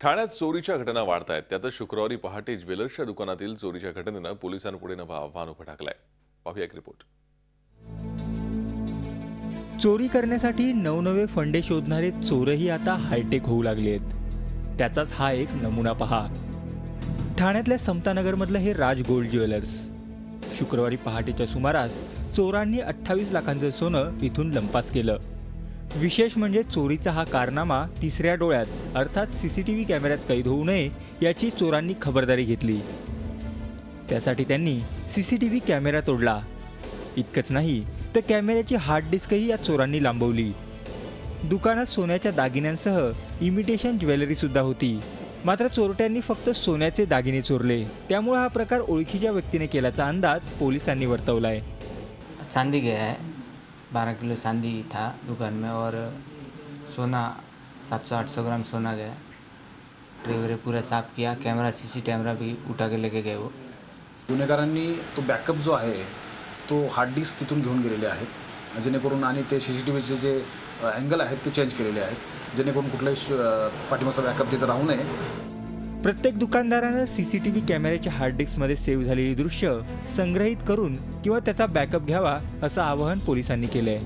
ठाण्यात चोरीच्या घटना वाढत आहेत। त्यातच शुक्रवारी पहाटे ज्वेलर्सच्या दुकानातील चोरीच्या घटनेनं पोलिसांपुढे नवं आव्हान उभं ठाकलंय। पाहूया एक रिपोर्ट। चोरी करण्यासाठी नवनवे फंडे शोधणारे चोरही आता हायटेक होऊ लागले आहेत। त्याचाच हा एक नमुना पहा। ठाण्यातल्या समतानगरमधलं हे राज गोल्ड ज्वेलर्स। शुक्रवारी पहाटेच्या सुमारास चोरांनी 28 लाखांचं सोनं इथून लंपास केलं। विशेष म्हणजे चोरीचा हा कारनामा तिसऱ्या डोळ्यात अर्थात सीसीटीव्ही कॅमेऱ्यात कैद होऊ नये याची चोरांनी खबरदारी घेतली। त्यासाठी त्यांनी सीसीटीव्ही कॅमेरा तोडला। इतकंच नाही तर कॅमेऱ्याची हार्ड डिस्कही या चोरांनी लांबवली। दुकानात सोन्याच्या दागिन्यांसह इमिटेशन ज्वेलरी सुद्धा होती। मात्र चोरट्यांनी फक्त सोन्याचे दागिने चोरले। त्यामुळे हा प्रकार ओळखीच्या व्यक्तीने केल्याचा अंदाज पोलिसांनी वर्तवलाय। चांदी गया है, 12 किलो चांदी था दुकान में और सोना 700-800 ग्राम सोना गया। ट्रे पूरा साफ किया, कैमरा सीसी कैमरा भी उठा के लेके गए वो। गुन्हेगारांनी तो बॅकअप जो आहे तो हार्ड डिस्क तिथून घेऊन गेलेले आहेत, जेणेकरून आणि ते सीसीटीव्हीचे जे अँगल आहेत ते चेंज केलेले आहेत, जेणेकरून कुठलाही पाठीमागचा बॅकअप तिथं राहू नये। प्रत्येक दुकानदारानं सीसीटीव्ही कॅमेऱ्याच्या हार्ड डिस्कमध्ये सेव्ह झालेली दृश्य संग्रहित करून किंवा त्याचा बॅकअप घ्यावा असं आवाहन पोलिसांनी केलंय।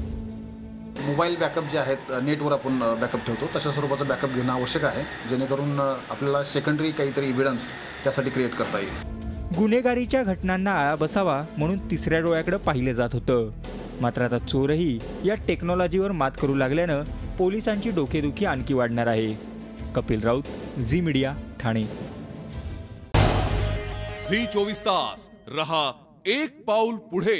मोबाईल बॅकअप जे आहेत नेटवर आपण बॅकअप ठेवतो तशा स्वरूपाचा बॅकअप घेणं आवश्यक आहे, जेणेकरून आपल्याला सेकंडरी काहीतरी एव्हिडन्स त्यासाठी क्रिएट करता येईल। गुन्हेगारीच्या घटनांना आळा बसावा म्हणून तिसऱ्या डोळ्याकडे पाहिलं जात होतं। मात्र आता चोरही या टेक्नॉलॉजीवर मात करू लागल्यानं पोलिसांची डोकेदुखी आणखी वाढणार आहे। Kapil Raut, Zee Media, Thane. Zee 24 तास रहा एक पाऊल पुढे।